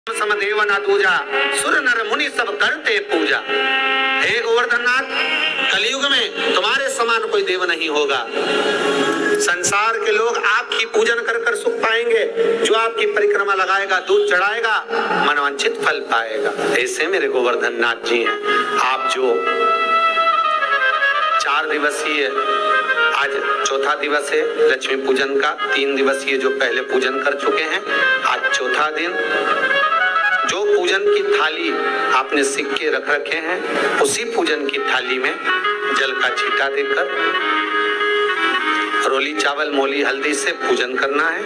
समदेव न दूजा, सुर नर मुनि सब करते पूजा। हे गोवर्धन नाथ, कलयुग में तुम्हारे समान कोई देव नहीं होगा। संसार के लोग आपकी पूजन कर कर सुख पाएंगे। जो आपकी परिक्रमा लगाएगा, दूध चढ़ाएगा, मनवांछित फल पाएगा। ऐसे मेरे गोवर्धन नाथ जी हैं। आप जो 4 दिवसीय, आज चौथा दिवस है लक्ष्मी पूजन का, 3 दिवसीय जो पहले पूजन कर चुके हैं, आज चौथा दिन। जो पूजन की थाली आपने सिक्के रख रखे हैं, उसी पूजन की थाली में जल का छींटा देकर रोली चावल मोली हल्दी से पूजन करना है।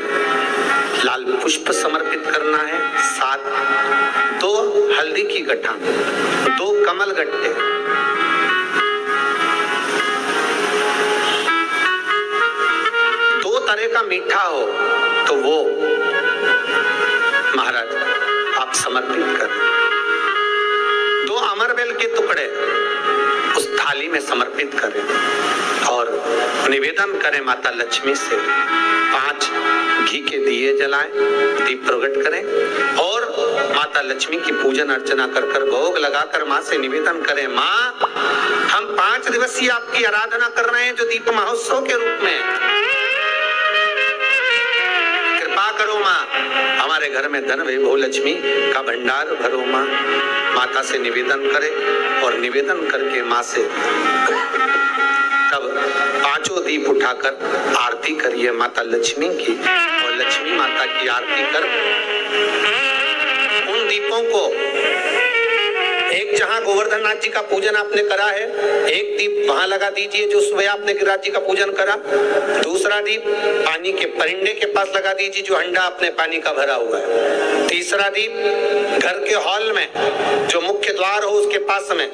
लाल पुष्प समर्पित करना है। 2 हल्दी की गठान, 2 कमल गट्टे, 2 तरह का मीठा हो तो वो महाराज आप समर्पित करें। 2 अमरबेल के टुकड़े उस थाली में समर्पित करें और निवेदन करें माता लक्ष्मी से। 5 घी के दिए जलाएं, दीप प्रकट करें और माता लक्ष्मी की पूजन अर्चना कर कर भोग लगाकर माँ से निवेदन करें, माँ हम 5 दिवसीय आपकी आराधना कर रहे हैं जो दीप महोत्सव के रूप में। कृपा करो माँ, हमारे घर में धन वैभव लक्ष्मी का भंडार भरो माँ। माता से निवेदन करें और निवेदन करके माँ से तब 5 दीप उठाकर आरती करिए माता लक्ष्मी की। और लक्ष्मी माता की आरती कर उन दीपों को, एक जहां गोवर्धन नाथ जी का पूजन आपने करा है, एक दीप वहां लगा दीजिए जो सुबह आपने गिरिराज जी का पूजन करा। दूसरा दीप पानी के परिंडे के पास लगा दीजिए जो हंडा अपने पानी का भरा हुआ है। तीसरा दीप घर के हॉल में जो मुख्य द्वार हो उसके पास में,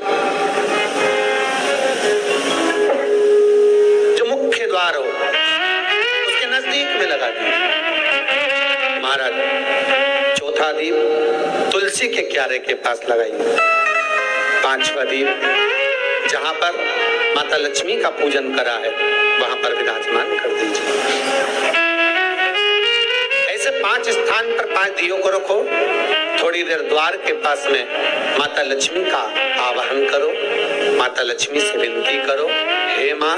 जो मुख्य द्वार हो उसके नजदीक में लगा दीजिए महाराज। चौथा दीप तुलसी के क्यारे के पास लगाइए। 5वां दीप जहां पर माता लक्ष्मी का पूजन करा है वहां पर विराजमान कर दीजिए। ऐसे 5 स्थान पर 5 दियों को रखो। थोड़ी देर द्वार के पास में माता लक्ष्मी का आवाहन करो, माता लक्ष्मी से विनती करो, हे माँ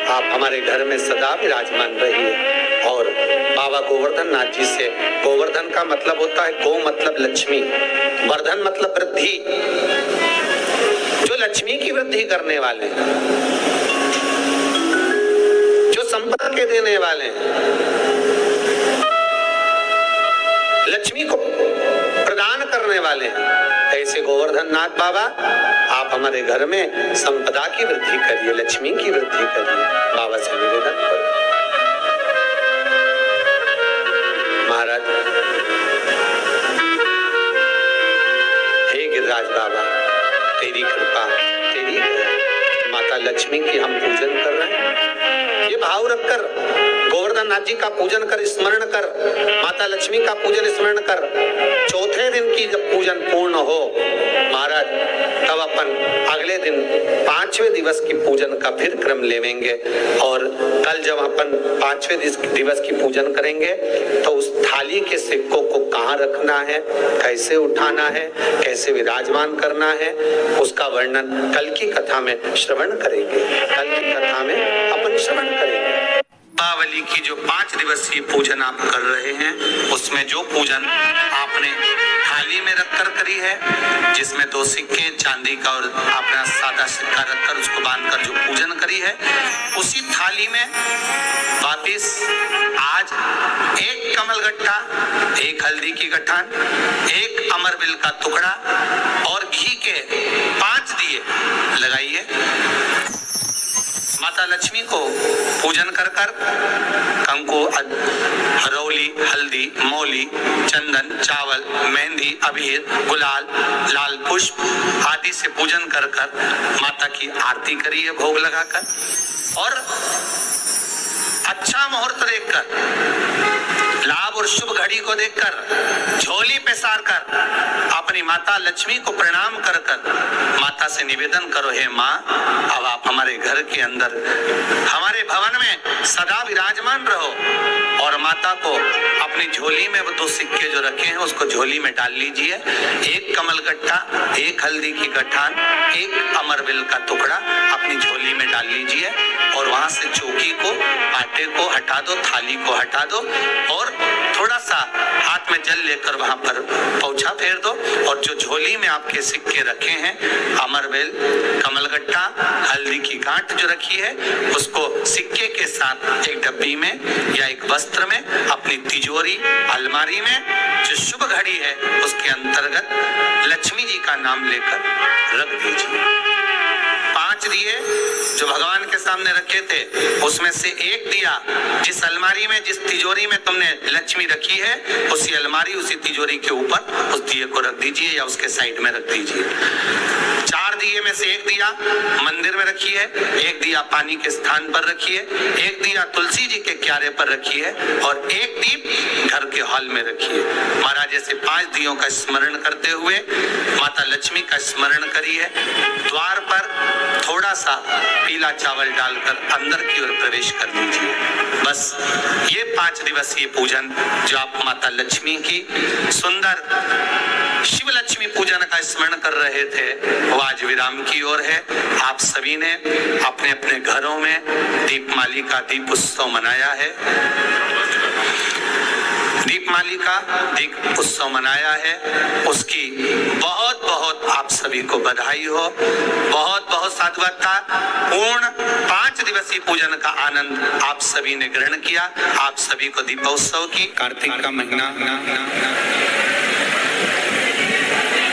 आप हमारे घर में सदा विराजमान रहिए। और बाबा गोवर्धन नाथ जी से, गोवर्धन का मतलब होता है गो मतलब लक्ष्मी, वर्धन मतलब वृद्धि, जो लक्ष्मी की वृद्धि करने वाले हैं, जो संपदा के देने वाले हैं, लक्ष्मी को प्रदान करने वाले हैं। ऐसे गोवर्धन नाथ बाबा आप हमारे घर में संपदा की वृद्धि करिए, लक्ष्मी की वृद्धि करिए। बाबा से निवेदन करो महाराज। हे गिरिराज बाबा, तेरी कृपा, तेरी माता लक्ष्मी की हम पूजन कर रहे हैं। ये भाव रखकर गोवर्धन नाथ जी का पूजन कर, स्मरण कर, माता लक्ष्मी का पूजन स्मरण कर। चौथे दिन की जब पूजन पूर्ण हो महाराज, तब अपन अगले दिन 5वें दिवस की पूजन का फिर क्रम लेवेंगे। और कल जब अपन 5वें दिवस की पूजन करेंगे तो उस थाली के सिक्कों को कहाँ रखना है, कैसे उठाना है, कैसे विराजमान करना है, उसका वर्णन कल की कथा में श्रवण करेंगे। कल की कथा में अपन श्रवण करेंगे। दीपावली की जो 5 दिवसीय पूजन आप कर रहे हैं, उसमें जो पूजन आपने थाली में रखकर करी है, जिसमें 2 सिक्के चांदी का और अपना सादा सिक्का रखकर उसको बांधकर जो पूजन करी है, उसी थाली में वापिस आज 1 कमल गट्टा, 1 हल्दी की गठान, 1 अमरबिल का टुकड़ा और घी के 5 दिए लगाइए। माता लक्ष्मी को पूजन कर कर कंकु, रौली, हल्दी, मौली, चंदन, चावल, मेहंदी, अबीर, गुलाल, लाल पुष्प आदि से पूजन कर कर माता की आरती करिए भोग लगाकर। और अच्छा मुहूर्त देखकर, लाभ और शुभ घड़ी को देखकर, झोली पे सार कर अपनी माता लक्ष्मी को प्रणाम कर कर माता से निवेदन करो, हे माँ अब आप हमारे घर के अंदर हमारे भवन में सदा विराजमान रहो। और माता को अपनी झोली में वो 2 सिक्के जो रखे हैं उसको झोली में डाल लीजिए। एक कमल गट्टा, एक हल्दी की गठान, एक अमरविल का टुकड़ा अपनी झोली में डाल लीजिए और वहां से चौकी को, आटे को हटा दो, थाली को हटा दो और थोड़ा सा हाथ में जल लेकर वहां पर पोंछा फेर दो। और जो झोली में आपके सिक्के रखे हैं, अमरवेल, कमलगट्टा, हल्दी की गांठ जो रखी है, उसको सिक्के के साथ एक डब्बी में या एक वस्त्र में अपनी तिजोरी, अलमारी में जो शुभ घड़ी है उसके अंतर्गत लक्ष्मी जी का नाम लेकर रख दीजिए। 5 दिए जो भगवान के सामने रखे थे उसमें से एक दिया जिस अलमारी में, जिस तिजोरी में तुमने लक्ष्मी रखी है, उसी अलमारी, उसी तिजोरी के ऊपर उस दिए को रख दीजिए या उसके साइड में रख दीजिए। 4 दिए में से एक दिया मंदिर में रखिए, एक दिया पानी के स्थान पर रखिए, एक दिया तुलसी जी के क्यारे पर रखिए और एक दीप घर के हॉल में रखिए। महाराज ऐसे 5 दियों का स्मरण करते हुए माता लक्ष्मी का स्मरण करिए। द्वार पर थोड़ा सा पीला चावल डालकर अंदर की ओर प्रवेश कर लीजिए। बस ये 5 दिवसीय पूजन जो आप माता लक्ष्मी की सुंदर शिव लक्ष्मी पूजन का स्मरण कर रहे थे वो आज विराम की ओर है। आप सभी ने अपने अपने घरों में दीपमाली का दीप उत्सव मनाया है, दीपमाली का दीप उत्सव मनाया है, उसकी बहुत बहुत आप सभी को बधाई हो। बहुत बहुत साधुवाद। पूर्ण 5 दिवसीय पूजन का आनंद आप सभी ने ग्रहण किया। आप सभी को दीपोत्सव की, कार्तिक का महीना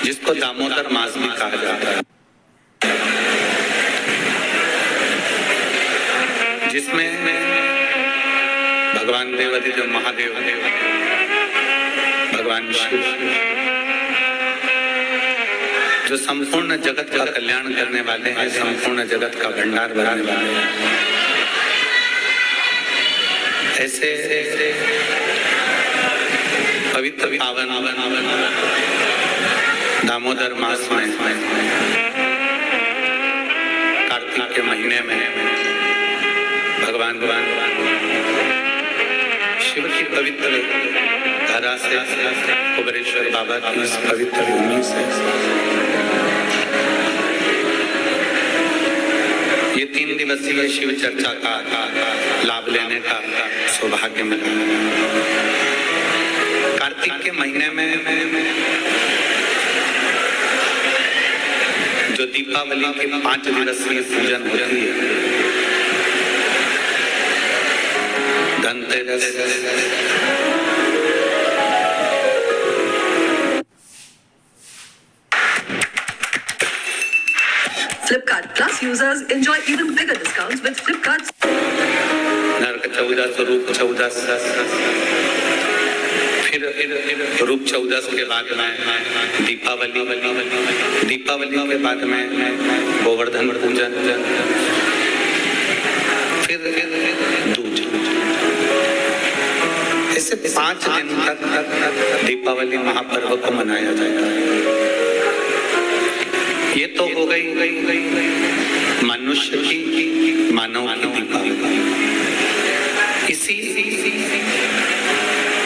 जिसको दामोदर मास भी कहा जाता है, जिसमें भगवान देवाधिदेव महादेव, भगवान शिव जो संपूर्ण जगत का कल्याण करने वाले हैं, संपूर्ण जगत का भंडार भरने वाले हैं, ऐसे पवित्र पावन दामोदर मास में, कार्तिक के महीने में भगवान शिव की पवित्र धरा से, कुबेरेश्वर बाबा की इस पवित्र भूमि से ये 3 दिवसीय शिव चर्चा का लाभ लेने का सौभाग्य मिला। कार्तिक के महीने में जो दीपावली के 5 दिवसीय पूजन होती है, Dhanteras, Flipkart Plus users enjoy even bigger discounts with Flipkart's नरक 14, रूप 14, फिर रूप 14 के बाद में दीपावली, दीपावली के बाद में गोवर्धन पूजन, फिर दूज। ऐसे 5 दिन तक दीपावली महापर्व को मनाया जाता है। ये तो हो गई मनुष्य की, मानव की दीपावली। इसी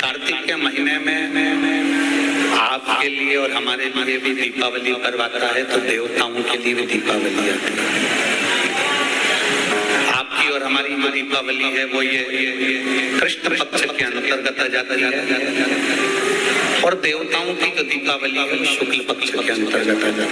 कार्तिक के महीने में आपके लिए और हमारे लिए भी दीपावली पर्व आता है, तो देवताओं के लिए भी दीपावली आती है। आपकी और हमारी जो दीपावली है वो ये कृष्ण पक्ष के अंतर्गत आ जाती है और देवताओं की जो दीपावली है वो शुक्ल पक्ष के अंतर्गत आ जाती है।